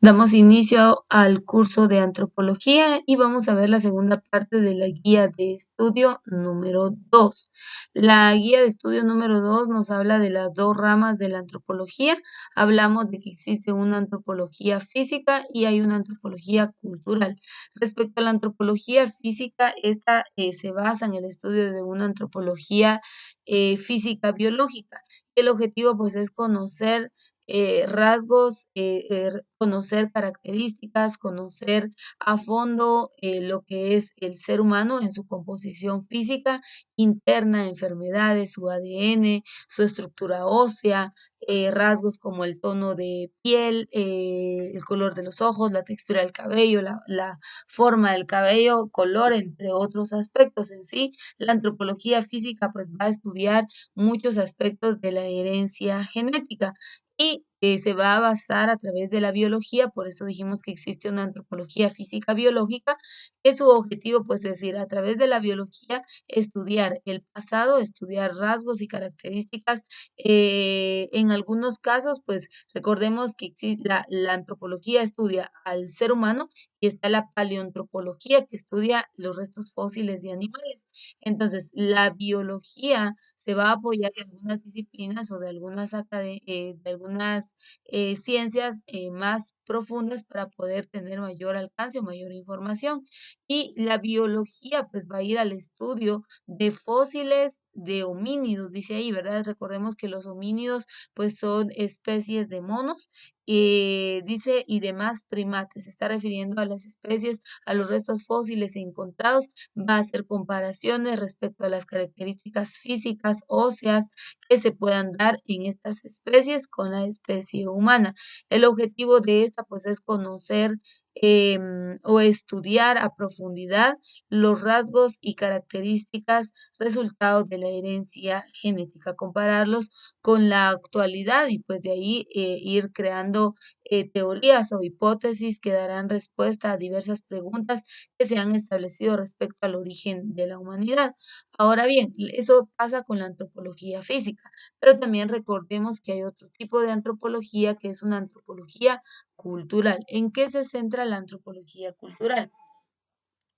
Damos inicio al curso de antropología y vamos a ver la segunda parte de la guía de estudio número 2. La guía de estudio número 2 nos habla de las dos ramas de la antropología. Hablamos de que existe una antropología física y hay una antropología cultural. Respecto a la antropología física, esta se basa en el estudio de una antropología física biológica. El objetivo pues es conocer rasgos, conocer características, conocer a fondo lo que es el ser humano en su composición física interna, enfermedades, su ADN, su estructura ósea, rasgos como el tono de piel, el color de los ojos, la textura del cabello, la forma del cabello, color, entre otros aspectos. En sí, la antropología física pues va a estudiar muchos aspectos de la herencia genética y se va a basar a través de la biología, por eso dijimos que existe una antropología física biológica, que su objetivo, pues, es decir, a través de la biología, estudiar el pasado, estudiar rasgos y características. En algunos casos, pues, recordemos que la antropología estudia al ser humano y está la paleoantropología, que estudia los restos fósiles de animales. Entonces, la biología se va a apoyar de algunas disciplinas o de algunas ciencias más profundas para poder tener mayor alcance o mayor información. Y la biología pues va a ir al estudio de fósiles de homínidos, dice ahí, ¿verdad? Recordemos que los homínidos pues son especies de monos, dice, y demás primates. Se está refiriendo a las especies, a los restos fósiles encontrados, va a hacer comparaciones respecto a las características físicas, óseas, que se puedan dar en estas especies con la especie humana. El objetivo de esta, pues, es conocer o estudiar a profundidad los rasgos y características resultados de la herencia genética, compararlos con la actualidad y pues de ahí ir creando teorías o hipótesis que darán respuesta a diversas preguntas que se han establecido respecto al origen de la humanidad. Ahora bien, eso pasa con la antropología física, pero también recordemos que hay otro tipo de antropología que es una antropología cultural. ¿En qué se centra la antropología cultural?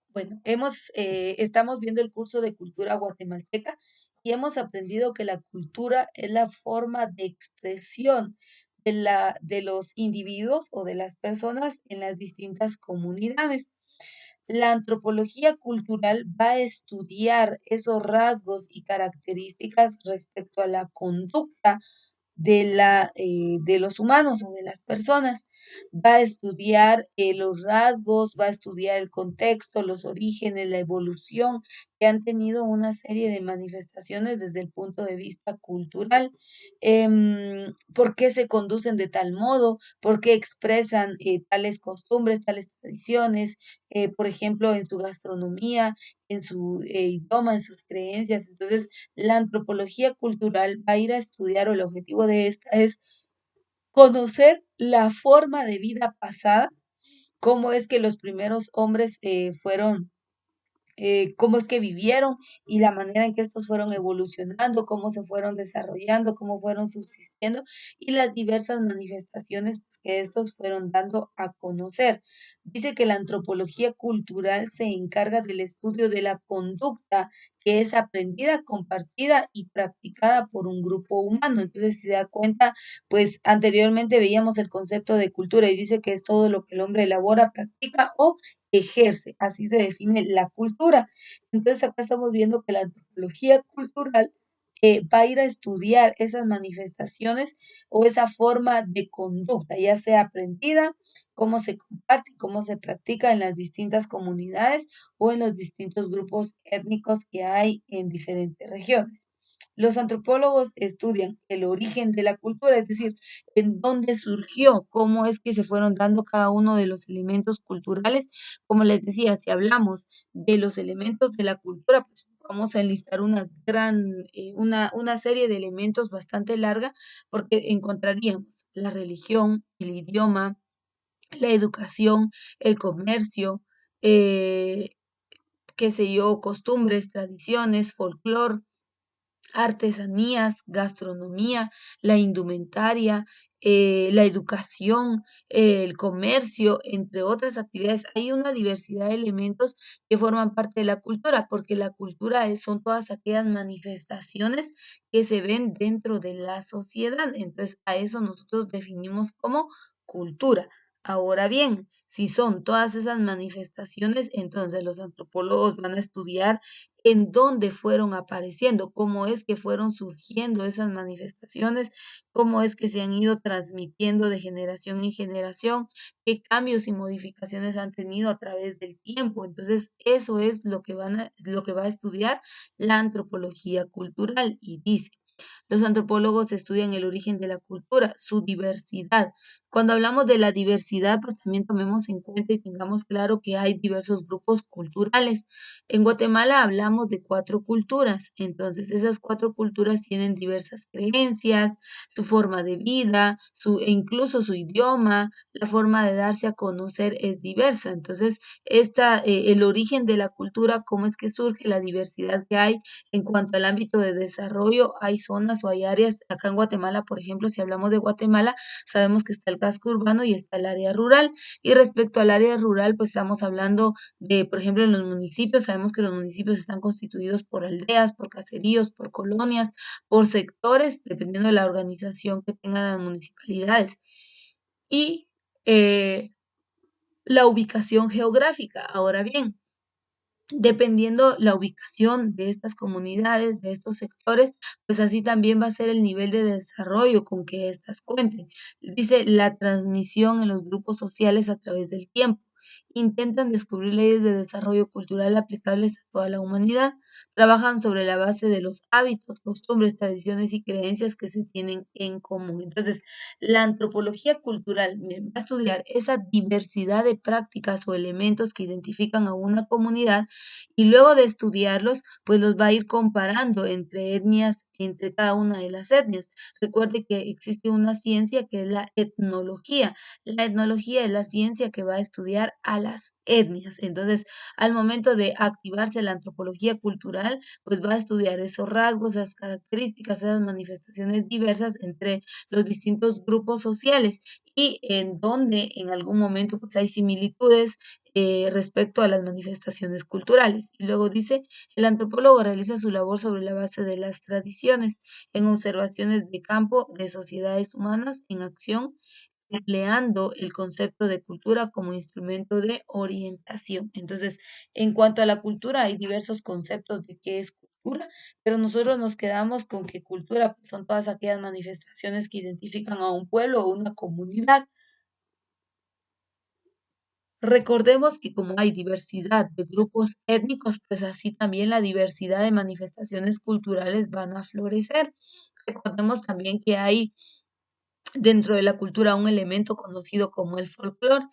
Bueno, estamos viendo el curso de cultura guatemalteca y hemos aprendido que la cultura es la forma de expresión de los individuos o de las personas en las distintas comunidades. La antropología cultural va a estudiar esos rasgos y características respecto a la conducta de los humanos o de las personas. Va a estudiar los rasgos, va a estudiar el contexto, los orígenes, la evolución que han tenido una serie de manifestaciones desde el punto de vista cultural. ¿Por qué se conducen de tal modo? ¿Por qué expresan tales costumbres, tales tradiciones? Por ejemplo, en su gastronomía, en su idioma, en sus creencias. Entonces, la antropología cultural va a ir a estudiar, o el objetivo de esta es conocer la forma de vida pasada, cómo es que los primeros hombres fueron cómo es que vivieron y la manera en que estos fueron evolucionando, cómo se fueron desarrollando, cómo fueron subsistiendo y las diversas manifestaciones pues, que estos fueron dando a conocer. Dice que la antropología cultural se encarga del estudio de la conducta que es aprendida, compartida y practicada por un grupo humano. Entonces, si se da cuenta, pues anteriormente veíamos el concepto de cultura y dice que es todo lo que el hombre elabora, practica o ejerce, así se define la cultura. Entonces, acá estamos viendo que la antropología cultural va a ir a estudiar esas manifestaciones o esa forma de conducta, ya sea aprendida, cómo se comparte y cómo se practica en las distintas comunidades o en los distintos grupos étnicos que hay en diferentes regiones. Los antropólogos estudian el origen de la cultura, es decir, en dónde surgió, cómo es que se fueron dando cada uno de los elementos culturales. Como les decía, si hablamos de los elementos de la cultura, pues vamos a enlistar una serie de elementos bastante larga, porque encontraríamos la religión, el idioma, la educación, el comercio, eh, qué sé yo, costumbres, tradiciones, folclore, artesanías, gastronomía, la indumentaria, la educación, el comercio, entre otras actividades. Hay una diversidad de elementos que forman parte de la cultura, porque la cultura son todas aquellas manifestaciones que se ven dentro de la sociedad. Entonces, a eso nosotros definimos como cultura. Ahora bien, si son todas esas manifestaciones, entonces los antropólogos van a estudiar en dónde fueron apareciendo, cómo es que fueron surgiendo esas manifestaciones, cómo es que se han ido transmitiendo de generación en generación, qué cambios y modificaciones han tenido a través del tiempo. Entonces, eso es lo que va a estudiar la antropología cultural y dice, los antropólogos estudian el origen de la cultura, su diversidad. Cuando hablamos de la diversidad, pues también tomemos en cuenta y tengamos claro que hay diversos grupos culturales. En Guatemala hablamos de 4 culturas, entonces esas 4 culturas tienen diversas creencias, su forma de vida, e incluso su idioma, la forma de darse a conocer es diversa. Entonces, el origen de la cultura, cómo es que surge, la diversidad que hay en cuanto al ámbito de desarrollo, hay zonas o hay áreas, acá en Guatemala, por ejemplo, si hablamos de Guatemala, sabemos que está el casco urbano y está el área rural. Y respecto al área rural, pues estamos hablando de, por ejemplo, en los municipios, sabemos que los municipios están constituidos por aldeas, por caseríos, por colonias, por sectores, dependiendo de la organización que tengan las municipalidades. Y la ubicación geográfica. Ahora bien, dependiendo la ubicación de estas comunidades, de estos sectores, pues así también va a ser el nivel de desarrollo con que éstas cuenten. Dice la transmisión en los grupos sociales a través del tiempo. Intentan descubrir leyes de desarrollo cultural aplicables a toda la humanidad. Trabajan sobre la base de los hábitos, costumbres, tradiciones y creencias que se tienen en común. Entonces, la antropología cultural va a estudiar esa diversidad de prácticas o elementos que identifican a una comunidad y luego de estudiarlos, pues los va a ir comparando entre etnias, entre cada una de las etnias. Recuerde que existe una ciencia que es la etnología. La etnología es la ciencia que va a estudiar a las etnias. Entonces, al momento de activarse la antropología cultural, pues va a estudiar esos rasgos, esas características, esas manifestaciones diversas entre los distintos grupos sociales y en donde en algún momento pues hay similitudes, respecto a las manifestaciones culturales. Y luego dice, el antropólogo realiza su labor sobre la base de las tradiciones, en observaciones de campo de sociedades humanas en acción, empleando el concepto de cultura como instrumento de orientación. Entonces, en cuanto a la cultura, hay diversos conceptos de qué es cultura, pero nosotros nos quedamos con que cultura pues, son todas aquellas manifestaciones que identifican a un pueblo o una comunidad. Recordemos que como hay diversidad de grupos étnicos, pues así también la diversidad de manifestaciones culturales van a florecer. Recordemos también que hay dentro de la cultura un elemento conocido como el folclore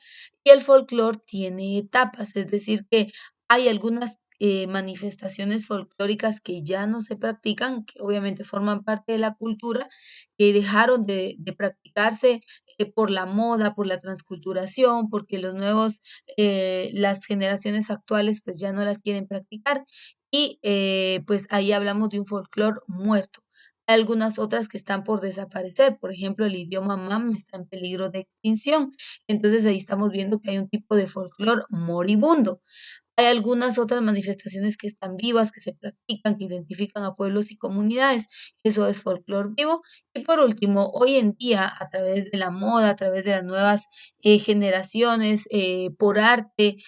y el folclore tiene etapas, es decir, que hay algunas manifestaciones folclóricas que ya no se practican, que obviamente forman parte de la cultura, que dejaron de practicarse por la moda, por la transculturación, porque las generaciones actuales pues ya no las quieren practicar y pues ahí hablamos de un folclore muerto. Hay algunas otras que están por desaparecer, por ejemplo, el idioma mam está en peligro de extinción. Entonces ahí estamos viendo que hay un tipo de folclore moribundo. Hay algunas otras manifestaciones que están vivas, que se practican, que identifican a pueblos y comunidades. Eso es folclore vivo. Y por último, hoy en día, a través de la moda, a través de las nuevas generaciones, por arte,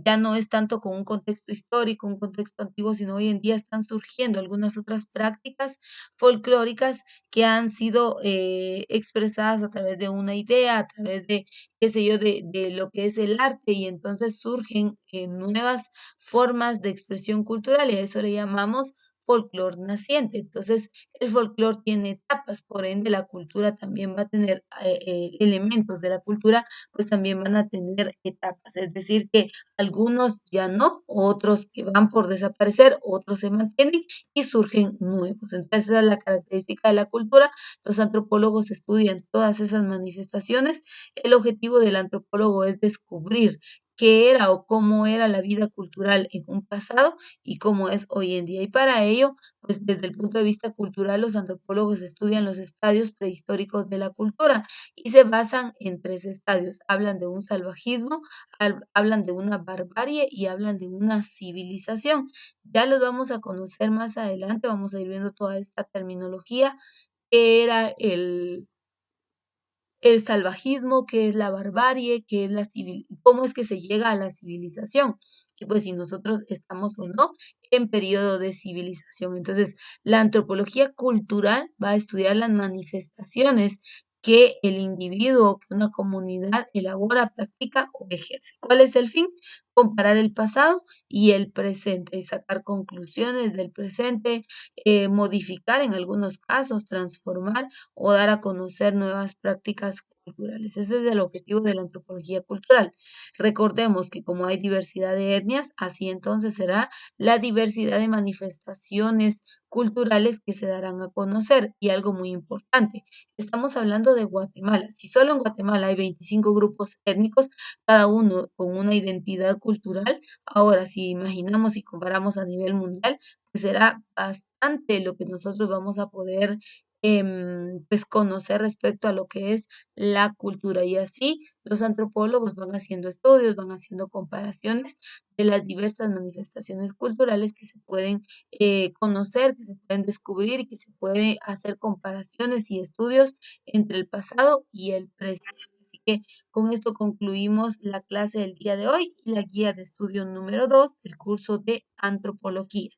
ya no es tanto con un contexto histórico, un contexto antiguo, sino hoy en día están surgiendo algunas otras prácticas folclóricas que han sido expresadas a través de una idea, a través de qué sé yo, de lo que es el arte y entonces surgen nuevas formas de expresión cultural y a eso le llamamos folclore naciente. Entonces, el folclore tiene etapas, por ende la cultura también va a tener elementos de la cultura, pues también van a tener etapas. Es decir, que algunos ya no, otros que van por desaparecer, otros se mantienen y surgen nuevos. Entonces, esa es la característica de la cultura. Los antropólogos estudian todas esas manifestaciones. El objetivo del antropólogo es descubrir qué era o cómo era la vida cultural en un pasado y cómo es hoy en día. Y para ello, pues desde el punto de vista cultural, los antropólogos estudian los estadios prehistóricos de la cultura y se basan en tres estadios. Hablan de un salvajismo, hablan de una barbarie y hablan de una civilización. Ya los vamos a conocer más adelante, vamos a ir viendo toda esta terminología, qué era el salvajismo, qué es la barbarie, qué es la cómo es que se llega a la civilización. Y pues si nosotros estamos o no en periodo de civilización. Entonces, la antropología cultural va a estudiar las manifestaciones que el individuo, que una comunidad elabora, practica o ejerce. ¿Cuál es el fin? Comparar el pasado y el presente, sacar conclusiones del presente, modificar en algunos casos, transformar o dar a conocer nuevas prácticas culturales. Ese es el objetivo de la antropología cultural. Recordemos que como hay diversidad de etnias, así entonces será la diversidad de manifestaciones culturales que se darán a conocer. Y algo muy importante, estamos hablando de Guatemala. Si solo en Guatemala hay 25 grupos étnicos, cada uno con una identidad cultural, ahora si imaginamos y comparamos a nivel mundial, pues será bastante lo que nosotros vamos a poder pues conocer respecto a lo que es la cultura. Y así los antropólogos van haciendo estudios, van haciendo comparaciones de las diversas manifestaciones culturales que se pueden conocer, que se pueden descubrir y que se puede hacer comparaciones y estudios entre el pasado y el presente. Así que con esto concluimos la clase del día de hoy y la guía de estudio número 2 del curso de antropología.